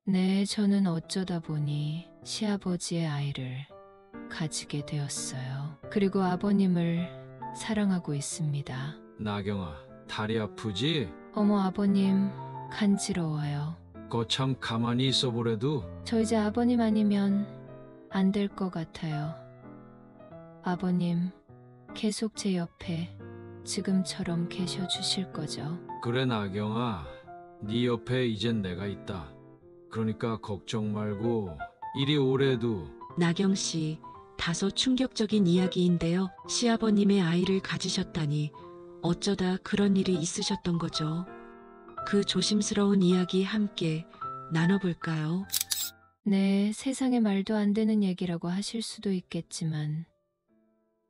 네, 저는 어쩌다 보니 시아버지의 아이를 가지게 되었어요. 그리고 아버님을 사랑하고 있습니다. 나경아, 다리 아프지? 어머, 아버님, 간지러워요. 거참 가만히 있어 보래도 저 이제 아버님 아니면 안 될 것 같아요. 아버님, 계속 제 옆에 지금처럼 계셔 주실 거죠? 그래 나경아, 네 옆에 이젠 내가 있다. 그러니까 걱정 말고 이리 오래도. 나경 씨, 다소 충격적인 이야기인데요. 시아버님의 아이를 가지셨다니 어쩌다 그런 일이 있으셨던 거죠. 그 조심스러운 이야기 함께 나눠볼까요? 네, 세상에 말도 안 되는 얘기라고 하실 수도 있겠지만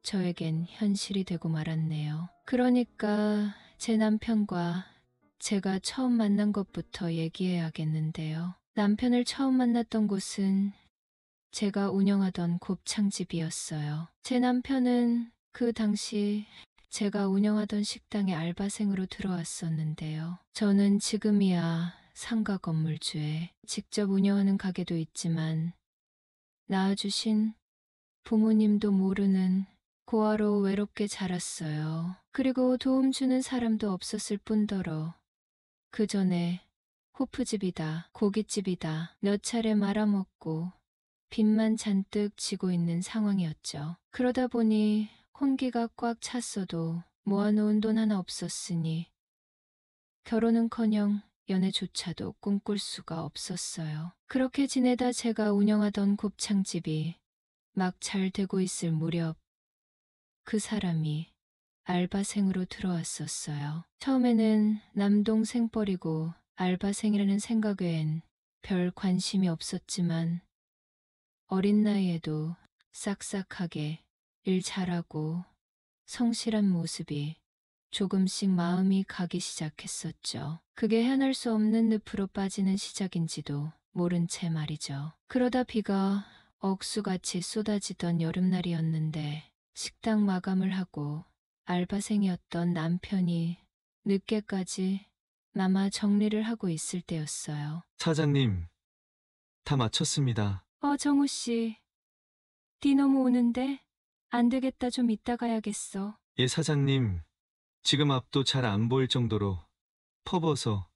저에겐 현실이 되고 말았네요. 그러니까 제 남편과 제가 처음 만난 것부터 얘기해야겠는데요. 남편을 처음 만났던 곳은 제가 운영하던 곱창집이었어요. 제 남편은 그 당시 제가 운영하던 식당에 알바생으로 들어왔었는데요. 저는 지금이야 상가 건물주에 직접 운영하는 가게도 있지만 낳아주신 부모님도 모르는 고아로 외롭게 자랐어요. 그리고 도움 주는 사람도 없었을 뿐더러 그 전에 호프집이다, 고깃집이다 몇 차례 말아먹고 빚만 잔뜩 지고 있는 상황이었죠. 그러다 보니 혼기가 꽉 찼어도 모아놓은 돈 하나 없었으니 결혼은커녕 연애조차도 꿈꿀 수가 없었어요. 그렇게 지내다 제가 운영하던 곱창집이 막 잘 되고 있을 무렵 그 사람이 알바생으로 들어왔었어요. 처음에는 남동생 뻘이고 알바생이라는 생각 외엔 별 관심이 없었지만 어린 나이에도 싹싹하게 일 잘하고 성실한 모습이 조금씩 마음이 가기 시작했었죠. 그게 헤아날 수 없는 늪으로 빠지는 시작인지도 모른 채 말이죠. 그러다 비가 억수같이 쏟아지던 여름날이었는데 식당 마감을 하고 알바생이었던 남편이 늦게까지 마마 정리를 하고 있을 때였어요. 사장님, 다 마쳤습니다. 정우 씨, 디 너무 오는데 안 되겠다 좀 이따 가야겠어. 예, 사장님. 지금 앞도 잘 안 보일 정도로 퍼버서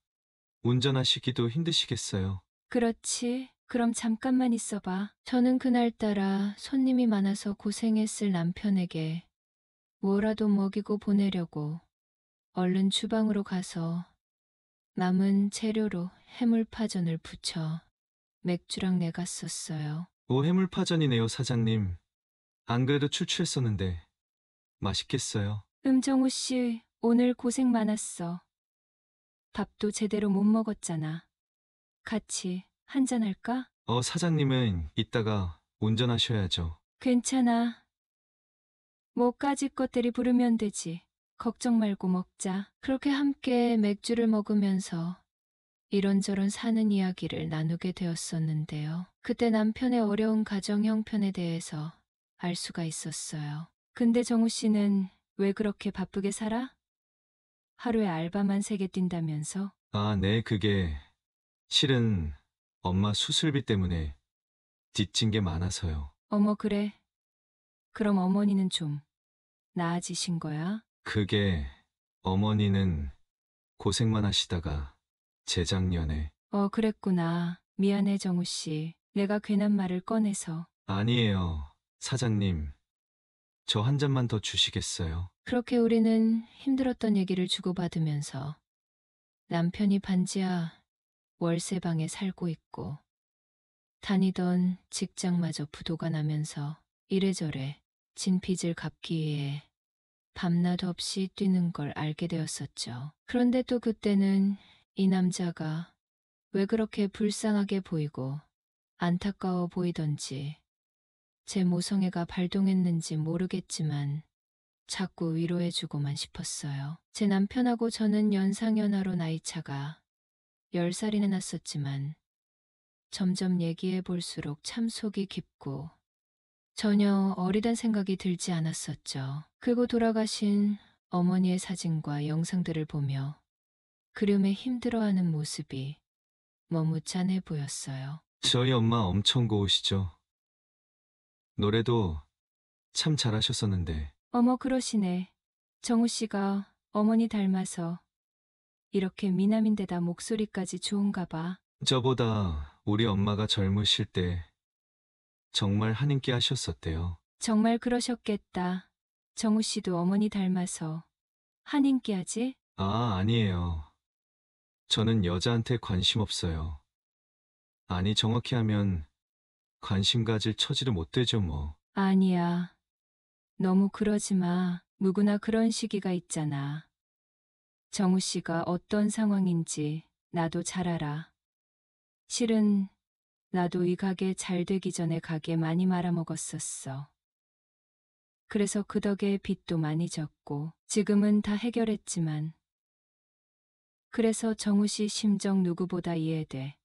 운전하시기도 힘드시겠어요. 그렇지. 그럼 잠깐만 있어봐. 저는 그날따라 손님이 많아서 고생했을 남편에게 뭐라도 먹이고 보내려고 얼른 주방으로 가서 남은 재료로 해물파전을 부쳐 맥주랑 내갔었어요. 오, 해물파전이네요, 사장님. 안 그래도 출출했었는데 맛있겠어요. 정우 씨, 오늘 고생 많았어. 밥도 제대로 못 먹었잖아. 같이 한잔할까? 사장님은 이따가 운전하셔야죠. 괜찮아. 뭐까짓 것들이 부르면 되지. 걱정 말고 먹자. 그렇게 함께 맥주를 먹으면서 이런저런 사는 이야기를 나누게 되었었는데요. 그때 남편의 어려운 가정 형편에 대해서 알 수가 있었어요. 근데 정우 씨는 왜 그렇게 바쁘게 살아? 하루에 알바만 3개 뛴다면서? 아, 네, 그게 실은 엄마 수술비 때문에 빚진 게 많아서요. 어머, 그래. 그럼 어머니는 좀 나아지신 거야? 그게 어머니는 고생만 하시다가 재작년에 그랬구나. 미안해, 정우 씨. 내가 괜한 말을 꺼내서. 아니에요, 사장님. 저 한 잔만 더 주시겠어요? 그렇게 우리는 힘들었던 얘기를 주고받으면서 남편이 반지하 월세방에 살고 있고 다니던 직장마저 부도가 나면서 이래저래 진 빚을 갚기 위해 밤낮 없이 뛰는 걸 알게 되었었죠. 그런데 또 그때는 이 남자가 왜 그렇게 불쌍하게 보이고 안타까워 보이던지 제 모성애가 발동했는지 모르겠지만 자꾸 위로해주고만 싶었어요. 제 남편하고 저는 연상연하로 나이차가 10살이나 났었지만 점점 얘기해 볼수록 참 속이 깊고 전혀 어리단 생각이 들지 않았었죠. 그리고 돌아가신 어머니의 사진과 영상들을 보며 그림에 힘들어하는 모습이 너무 짠해 보였어요. 저희 엄마 엄청 고우시죠? 노래도 참 잘하셨었는데. 어머, 그러시네. 정우 씨가 어머니 닮아서 이렇게 미남인데다 목소리까지 좋은가 봐. 저보다 우리 엄마가 젊으실 때 정말 한인기 하셨었대요. 정말 그러셨겠다. 정우 씨도 어머니 닮아서 한인기하지? 아, 아니에요. 저는 여자한테 관심 없어요. 아니, 정확히 하면 관심 가질 처지를 못 되죠, 뭐. 아니야. 너무 그러지 마. 누구나 그런 시기가 있잖아. 정우 씨가 어떤 상황인지 나도 잘 알아. 실은 나도 이 가게 잘 되기 전에 가게 많이 말아먹었었어. 그래서 그 덕에 빚도 많이 졌고 지금은 다 해결했지만 그래서 정우 씨 심정 누구보다 이해돼.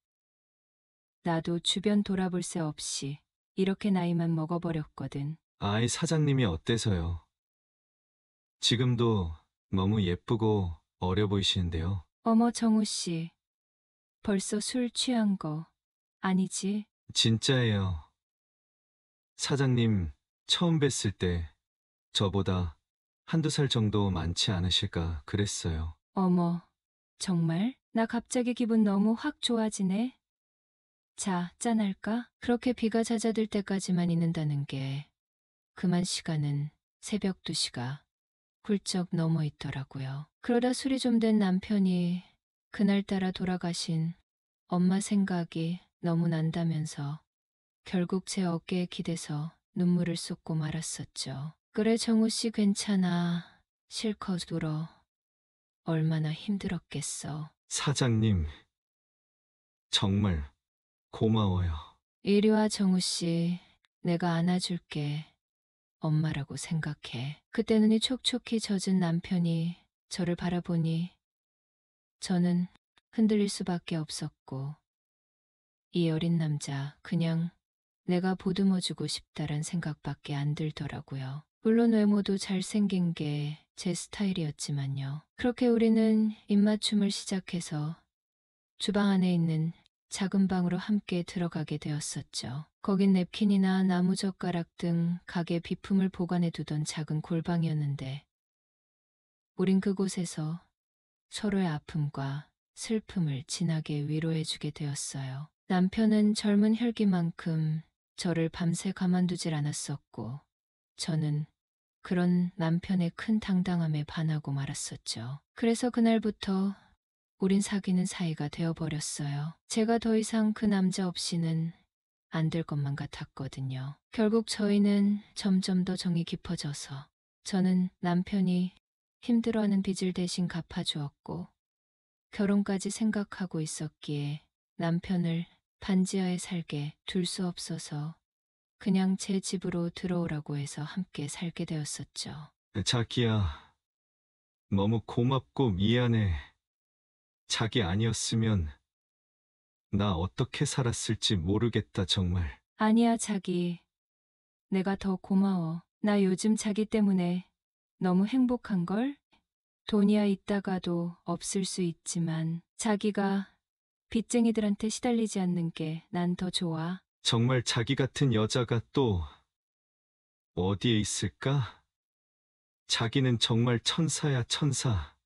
나도 주변 돌아볼 새 없이 이렇게 나이만 먹어버렸거든. 아이, 사장님이 어때서요? 지금도 너무 예쁘고 어려 보이시는데요. 어머, 정우 씨. 벌써 술 취한 거 아니지? 진짜예요. 사장님 처음 뵀을 때 저보다 한두 살 정도 많지 않으실까 그랬어요. 어머, 정말? 나 갑자기 기분 너무 확 좋아지네. 자, 짠할까? 그렇게 비가 잦아들 때까지만 있는다는 게 그만 시간은 새벽 2시가 훌쩍 넘어 있더라고요. 그러다 술이 좀 된 남편이 그날따라 돌아가신 엄마 생각이 너무 난다면서 결국 제 어깨에 기대서 눈물을 쏟고 말았었죠. 그래, 정우 씨 괜찮아. 실컷 울어. 얼마나 힘들었겠어. 사장님 정말 고마워요. 이리 와, 정우 씨. 내가 안아줄게. 엄마라고 생각해. 그때 눈이 촉촉히 젖은 남편이 저를 바라보니 저는 흔들릴 수밖에 없었고 이 어린 남자 그냥 내가 보듬어주고 싶다란 생각밖에 안 들더라고요. 물론 외모도 잘생긴 게 제 스타일이었지만요. 그렇게 우리는 입맞춤을 시작해서 주방 안에 있는 작은 방으로 함께 들어가게 되었었죠. 거긴 냅킨이나 나무젓가락 등 가게 비품을 보관해 두던 작은 골방이었는데 우린 그곳에서 서로의 아픔과 슬픔을 진하게 위로해주게 되었어요. 남편은 젊은 혈기만큼 저를 밤새 가만두질 않았었고 저는 그런 남편의 큰 당당함에 반하고 말았었죠. 그래서 그날부터 우린 사귀는 사이가 되어버렸어요. 제가 더 이상 그 남자 없이는 안 될 것만 같았거든요. 결국 저희는 점점 더 정이 깊어져서 저는 남편이 힘들어하는 빚을 대신 갚아주었고 결혼까지 생각하고 있었기에 남편을 반지하에 살게 둘 수 없어서 그냥 제 집으로 들어오라고 해서 함께 살게 되었었죠. 자기야 너무 고맙고 미안해. 자기 아니었으면 나 어떻게 살았을지 모르겠다 정말. 아니야, 자기. 내가 더 고마워. 나 요즘 자기 때문에 너무 행복한걸? 돈이야 있다가도 없을 수 있지만 자기가 빚쟁이들한테 시달리지 않는 게 난 더 좋아. 정말 자기 같은 여자가 또 어디에 있을까? 자기는 정말 천사야, 천사.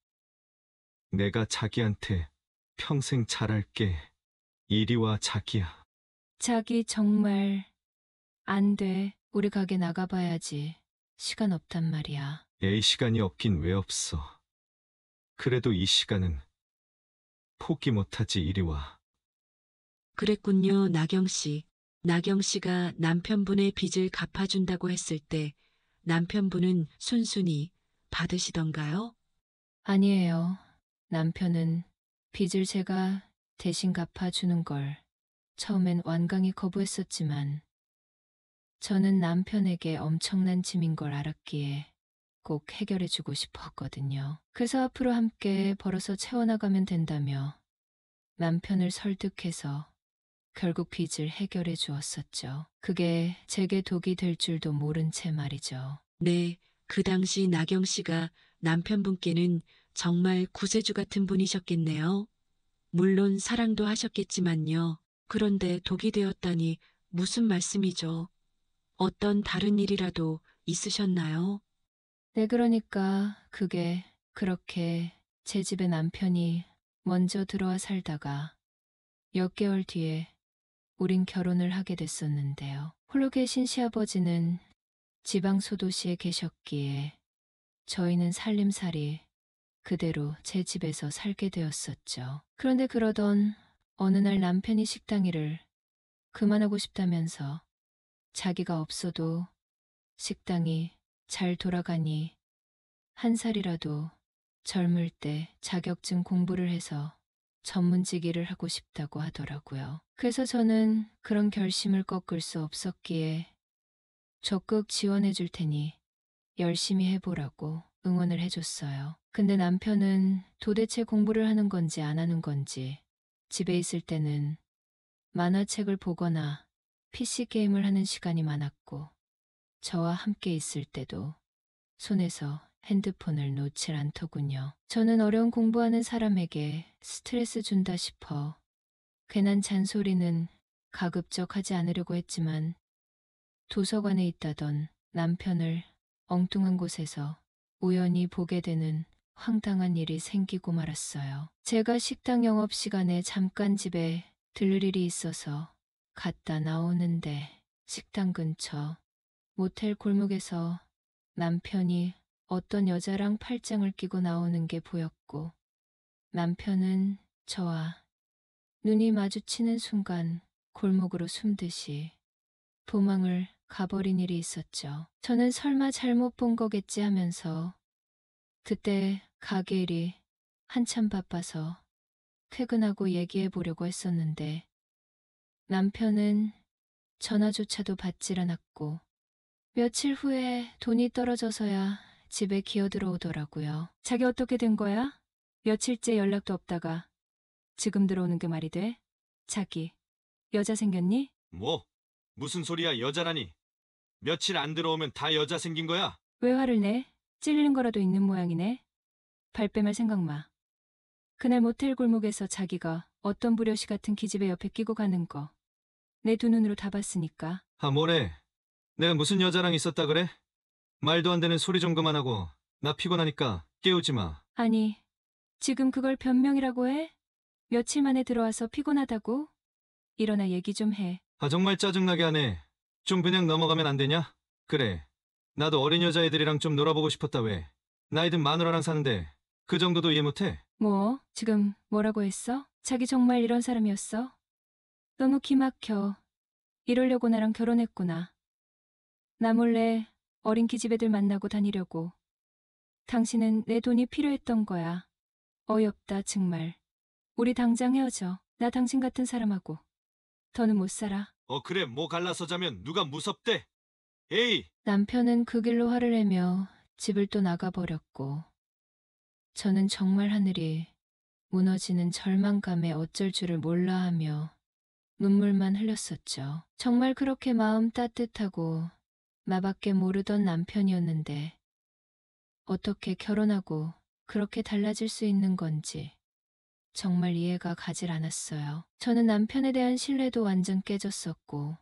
내가 자기한테 평생 잘할게. 이리 와, 자기야. 자기 정말 안 돼. 우리 가게 나가봐야지. 시간 없단 말이야. 에이, 시간이 없긴 왜 없어. 그래도 이 시간은 포기 못하지. 이리 와. 그랬군요, 나경 씨. 나경 씨가 남편분의 빚을 갚아준다고 했을 때 남편분은 순순히 받으시던가요? 아니에요. 남편은 빚을 제가 대신 갚아주는 걸 처음엔 완강히 거부했었지만 저는 남편에게 엄청난 짐인 걸 알았기에 꼭 해결해주고 싶었거든요. 그래서 앞으로 함께 벌어서 채워나가면 된다며 남편을 설득해서 결국 빚을 해결해 주었었죠. 그게 제게 독이 될 줄도 모른 채 말이죠. 네, 그 당시 나경 씨가 남편분께는 정말 구세주 같은 분이셨겠네요. 물론 사랑도 하셨겠지만요. 그런데 독이 되었다니 무슨 말씀이죠? 어떤 다른 일이라도 있으셨나요? 네, 그러니까 그게 그렇게 제 집에 남편이 먼저 들어와 살다가 몇 개월 뒤에 우린 결혼을 하게 됐었는데요. 홀로 계신 시아버지는 지방 소도시에 계셨기에 저희는 살림살이 그대로 제 집에서 살게 되었었죠. 그런데 그러던 어느 날 남편이 식당 일을 그만하고 싶다면서 자기가 없어도 식당이 잘 돌아가니 한 살이라도 젊을 때 자격증 공부를 해서 전문직 일을 하고 싶다고 하더라고요. 그래서 저는 그런 결심을 꺾을 수 없었기에 적극 지원해 줄 테니 열심히 해보라고 응원을 해줬어요. 근데 남편은 도대체 공부를 하는 건지 안 하는 건지 집에 있을 때는 만화책을 보거나 PC게임을 하는 시간이 많았고 저와 함께 있을 때도 손에서 핸드폰을 놓질 않더군요. 저는 어려운 공부하는 사람에게 스트레스 준다 싶어 괜한 잔소리는 가급적 하지 않으려고 했지만 도서관에 있다던 남편을 엉뚱한 곳에서 우연히 보게 되는 황당한 일이 생기고 말았어요. 제가 식당 영업시간에 잠깐 집에 들를 일이 있어서 갔다 나오는데 식당 근처 모텔 골목에서 남편이 어떤 여자랑 팔짱을 끼고 나오는 게 보였고 남편은 저와 눈이 마주치는 순간 골목으로 숨듯이 도망을 가버린 일이 있었죠. 저는 설마 잘못 본 거겠지 하면서 그때 가게 일이 한참 바빠서 퇴근하고 얘기해 보려고 했었는데 남편은 전화조차도 받질 않았고 며칠 후에 돈이 떨어져서야 집에 기어 들어오더라고요. 자기 어떻게 된 거야? 며칠째 연락도 없다가 지금 들어오는 게 말이 돼? 자기 여자 생겼니? 뭐? 무슨 소리야, 여자라니? 며칠 안 들어오면 다 여자 생긴 거야? 왜 화를 내? 찔리는 거라도 있는 모양이네. 발 빼말 생각 마. 그날 모텔 골목에서 자기가 어떤 부려시 같은 기집애 옆에 끼고 가는 거 내 두 눈으로 다 봤으니까. 아, 뭐래? 내가 무슨 여자랑 있었다 그래? 말도 안 되는 소리 좀 그만하고 나 피곤하니까 깨우지 마. 아니, 지금 그걸 변명이라고 해? 며칠 만에 들어와서 피곤하다고? 일어나 얘기 좀 해. 아, 정말 짜증나게 하네. 좀 그냥 넘어가면 안 되냐? 그래. 나도 어린 여자애들이랑 좀 놀아보고 싶었다 왜. 나이든 마누라랑 사는데 그 정도도 이해 못해? 뭐? 지금 뭐라고 했어? 자기 정말 이런 사람이었어? 너무 기막혀. 이러려고 나랑 결혼했구나. 나 몰래 어린 기집애들 만나고 다니려고. 당신은 내 돈이 필요했던 거야. 어이없다, 정말. 우리 당장 헤어져. 나 당신 같은 사람하고. 더는 못 살아. 그래, 뭐 갈라서 자면 누가 무섭대? 에이! 남편은 그 길로 화를 내며 집을 또 나가버렸고, 저는 정말 하늘이 무너지는 절망감에 어쩔 줄을 몰라 하며 눈물만 흘렸었죠. 정말 그렇게 마음 따뜻하고 나밖에 모르던 남편이었는데 어떻게 결혼하고 그렇게 달라질 수 있는 건지 정말 이해가 가질 않았어요. 저는 남편에 대한 신뢰도 완전 깨졌었고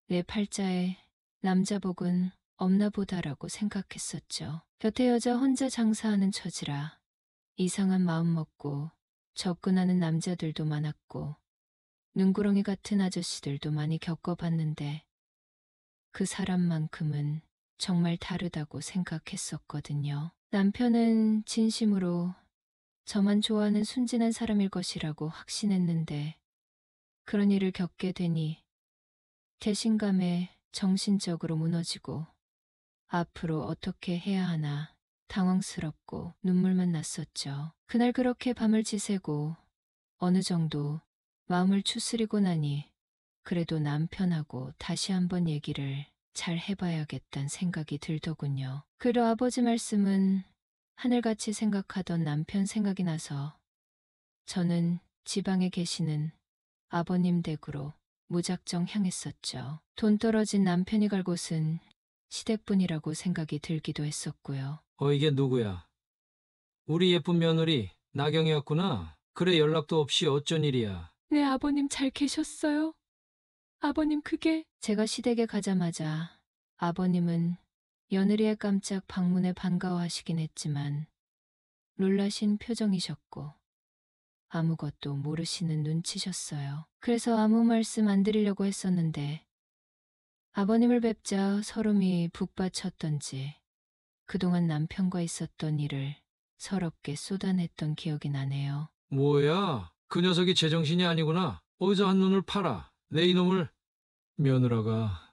내 팔자에 남자복은 없나 보다라고 생각했었죠. 곁에 여자 혼자 장사하는 처지라 이상한 마음 먹고 접근하는 남자들도 많았고 눈구렁이 같은 아저씨들도 많이 겪어봤는데 그 사람만큼은 정말 다르다고 생각했었거든요. 남편은 진심으로 저만 좋아하는 순진한 사람일 것이라고 확신했는데 그런 일을 겪게 되니 배신감에 정신적으로 무너지고 앞으로 어떻게 해야 하나 당황스럽고 눈물만 났었죠. 그날 그렇게 밤을 지새고 어느 정도 마음을 추스리고 나니 그래도 남편하고 다시 한번 얘기를 잘 해봐야겠다는 생각이 들더군요. 그리고 아버지 말씀은 하늘같이 생각하던 남편 생각이 나서 저는 지방에 계시는 아버님 댁으로 무작정 향했었죠. 돈 떨어진 남편이 갈 곳은 시댁뿐이라고 생각이 들기도 했었고요. 이게 누구야? 우리 예쁜 며느리 나경이었구나. 그래 연락도 없이 어쩐 일이야. 네, 아버님 잘 계셨어요? 아버님 그게 제가 시댁에 가자마자 아버님은 며느리의 깜짝 방문에 반가워하시긴 했지만 놀라신 표정이셨고 아무것도 모르시는 눈치셨어요. 그래서 아무 말씀 안 드리려고 했었는데 아버님을 뵙자 서름이 북받쳤던지 그동안 남편과 있었던 일을 서럽게 쏟아냈던 기억이 나네요. 뭐야? 그 녀석이 제정신이 아니구나. 어디서 한눈을 팔아. 내 이놈을. 며느라가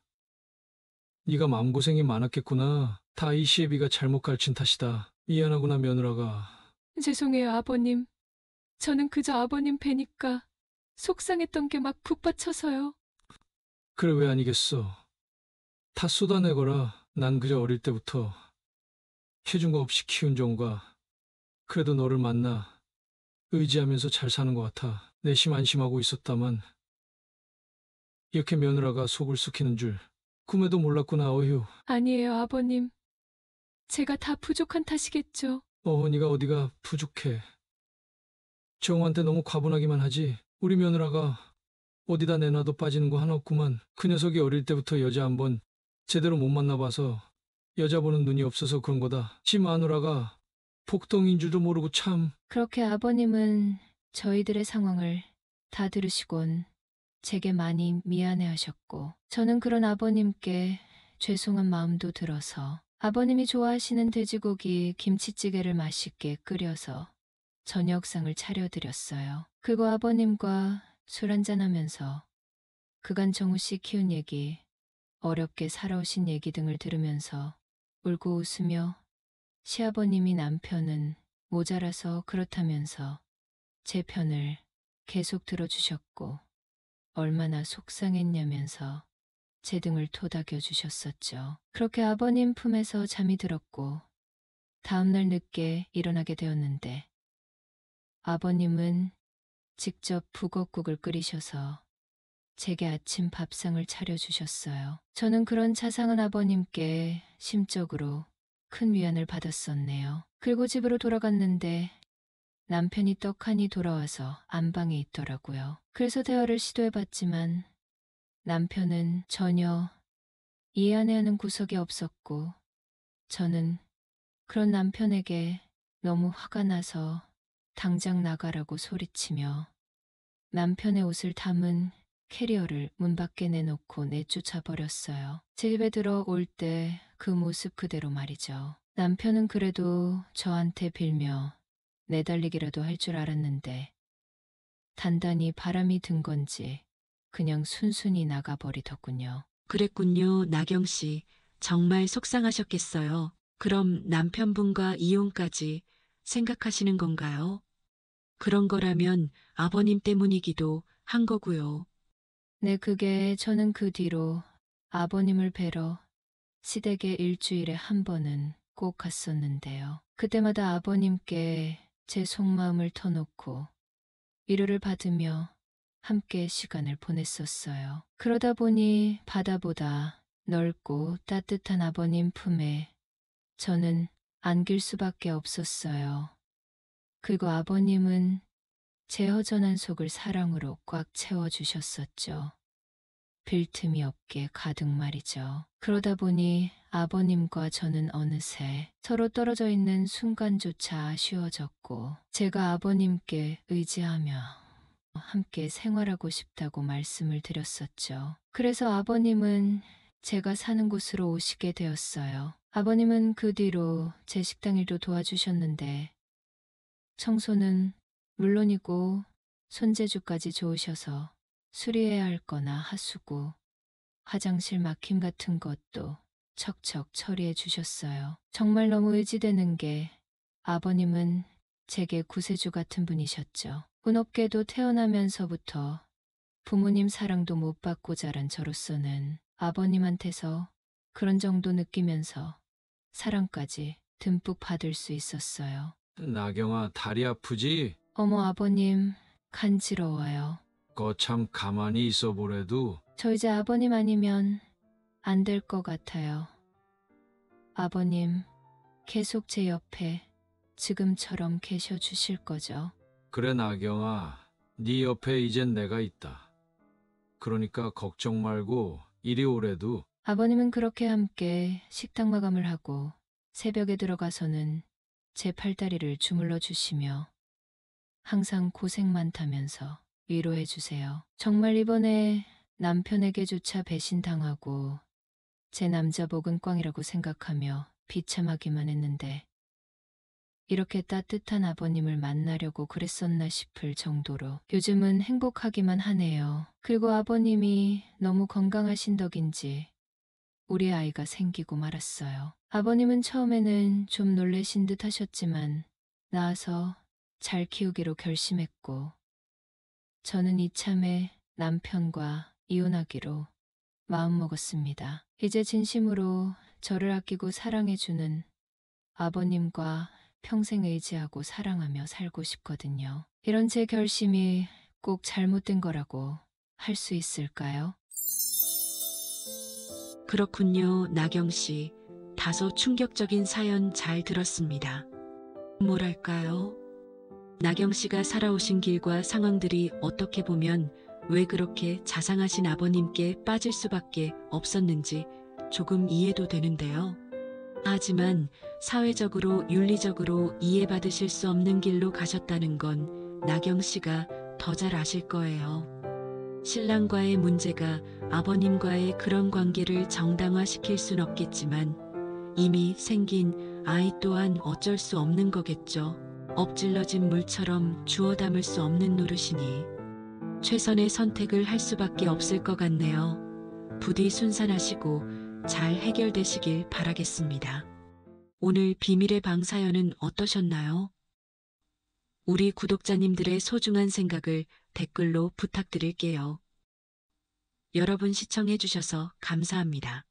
네가 마음고생이 많았겠구나. 다 이 시애비가 잘못 가르친 탓이다. 미안하구나 며느라가. 죄송해요, 아버님. 저는 그저 아버님 뵈니까 속상했던 게 막 북받쳐서요. 그래 왜 아니겠어. 다 쏟아내거라. 난 그저 어릴 때부터 해준 거 없이 키운 종과 그래도 너를 만나 의지하면서 잘 사는 것 같아. 내심 안심하고 있었다만 이렇게 며느라가 속을 썩히는 줄 꿈에도 몰랐구나. 어휴. 아니에요, 아버님. 제가 다 부족한 탓이겠죠. 어머니가 어디가 부족해. 정우한테 너무 과분하기만 하지. 우리 며느라가 어디다 내놔도 빠지는 거 하나 없구만. 그 녀석이 어릴 때부터 여자 한번 제대로 못 만나봐서 여자 보는 눈이 없어서 그런 거다. 지 마누라가 복덩이인 줄도 모르고 참. 그렇게 아버님은 저희들의 상황을 다 들으시곤 제게 많이 미안해하셨고 저는 그런 아버님께 죄송한 마음도 들어서 아버님이 좋아하시는 돼지고기 김치찌개를 맛있게 끓여서 저녁상을 차려드렸어요. 그리고 아버님과 술 한잔하면서 그간 정우 씨 키운 얘기, 어렵게 살아오신 얘기 등을 들으면서 울고 웃으며 시아버님이 남편은 모자라서 그렇다면서 제 편을 계속 들어주셨고 얼마나 속상했냐면서 제 등을 토닥여 주셨었죠. 그렇게 아버님 품에서 잠이 들었고 다음날 늦게 일어나게 되었는데 아버님은 직접 북엇국을 끓이셔서 제게 아침 밥상을 차려주셨어요. 저는 그런 자상한 아버님께 심적으로 큰 위안을 받았었네요. 그리고 집으로 돌아갔는데 남편이 떡하니 돌아와서 안방에 있더라고요. 그래서 대화를 시도해봤지만 남편은 전혀 이해 안 해하는 구석이 없었고 저는 그런 남편에게 너무 화가 나서 당장 나가라고 소리치며 남편의 옷을 담은 캐리어를 문 밖에 내놓고 내쫓아 버렸어요. 제 집에 들어올 때 그 모습 그대로 말이죠. 남편은 그래도 저한테 빌며 내달리기라도 할 줄 알았는데 단단히 바람이 든 건지 그냥 순순히 나가버리더군요. 그랬군요, 나경 씨. 정말 속상하셨겠어요. 그럼 남편분과 이혼까지 생각하시는 건가요? 그런 거라면 아버님 때문이기도 한 거고요. 네, 그게 저는 그 뒤로 아버님을 뵈러 시댁에 일주일에 한 번은 꼭 갔었는데요. 그때마다 아버님께 제 속마음을 터놓고 위로를 받으며 함께 시간을 보냈었어요. 그러다 보니 바다보다 넓고 따뜻한 아버님 품에 저는 안길 수밖에 없었어요. 그리고 아버님은 제 허전한 속을 사랑으로 꽉 채워주셨었죠. 빈틈이 없게 가득 말이죠. 그러다 보니 아버님과 저는 어느새 서로 떨어져 있는 순간조차 아쉬워졌고 제가 아버님께 의지하며 함께 생활하고 싶다고 말씀을 드렸었죠. 그래서 아버님은 제가 사는 곳으로 오시게 되었어요. 아버님은 그 뒤로 제 식당 일도 도와주셨는데 청소는 물론이고 손재주까지 좋으셔서 수리해야 할 거나 하수구, 화장실 막힘 같은 것도 척척 처리해 주셨어요. 정말 너무 의지되는 게 아버님은 제게 구세주 같은 분이셨죠. 운없게도 태어나면서부터 부모님 사랑도 못 받고 자란 저로서는 아버님한테서 그런 정도 느끼면서 사랑까지 듬뿍 받을 수 있었어요. 나경아 다리 아프지? 어머 아버님 간지러워요. 거참 가만히 있어 보래도 저 이제 아버님 아니면 안 될 것 같아요. 아버님 계속 제 옆에 지금처럼 계셔 주실 거죠? 그래, 나경아. 네 옆에 이젠 내가 있다. 그러니까 걱정 말고 이리 오래도. 아버님은 그렇게 함께 식탁 마감을 하고 새벽에 들어가서는 제 팔다리를 주물러 주시며 항상 고생 많다면서 위로해 주세요. 정말 이번에 남편에게조차 배신당하고 제 남자복은 꽝이라고 생각하며 비참하기만 했는데 이렇게 따뜻한 아버님을 만나려고 그랬었나 싶을 정도로 요즘은 행복하기만 하네요. 그리고 아버님이 너무 건강하신 덕인지 우리 아이가 생기고 말았어요. 아버님은 처음에는 좀 놀라신 듯 하셨지만 낳아서 잘 키우기로 결심했고 저는 이참에 남편과 이혼하기로 마음먹었습니다. 이제 진심으로 저를 아끼고 사랑해주는 아버님과 평생 의지하고 사랑하며 살고 싶거든요. 이런 제 결심이 꼭 잘못된 거라고 할 수 있을까요? 그렇군요, 나경 씨. 다소 충격적인 사연 잘 들었습니다. 뭐랄까요? 나경 씨가 살아오신 길과 상황들이 어떻게 보면 왜 그렇게 자상하신 아버님께 빠질 수밖에 없었는지 조금 이해도 되는데요. 하지만 사회적으로 윤리적으로 이해받으실 수 없는 길로 가셨다는 건 나경 씨가 더 잘 아실 거예요. 신랑과의 문제가 아버님과의 그런 관계를 정당화시킬 순 없겠지만 이미 생긴 아이 또한 어쩔 수 없는 거겠죠. 엎질러진 물처럼 주워 담을 수 없는 노릇이니 최선의 선택을 할 수밖에 없을 것 같네요. 부디 순산하시고 잘 해결되시길 바라겠습니다. 오늘 비밀의 방 사연은 어떠셨나요? 우리 구독자님들의 소중한 생각을 댓글로 부탁드릴게요. 여러분 시청해주셔서 감사합니다.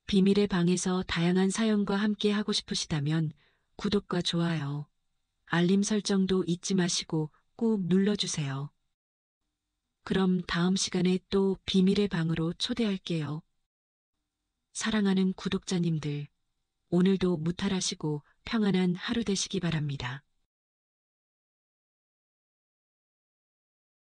비밀의 방에서 다양한 사연과 함께 하고 싶으시다면 구독과 좋아요, 알림 설정도 잊지 마시고 꼭 눌러주세요. 그럼 다음 시간에 또 비밀의 방으로 초대할게요. 사랑하는 구독자님들, 오늘도 무탈하시고 평안한 하루 되시기 바랍니다.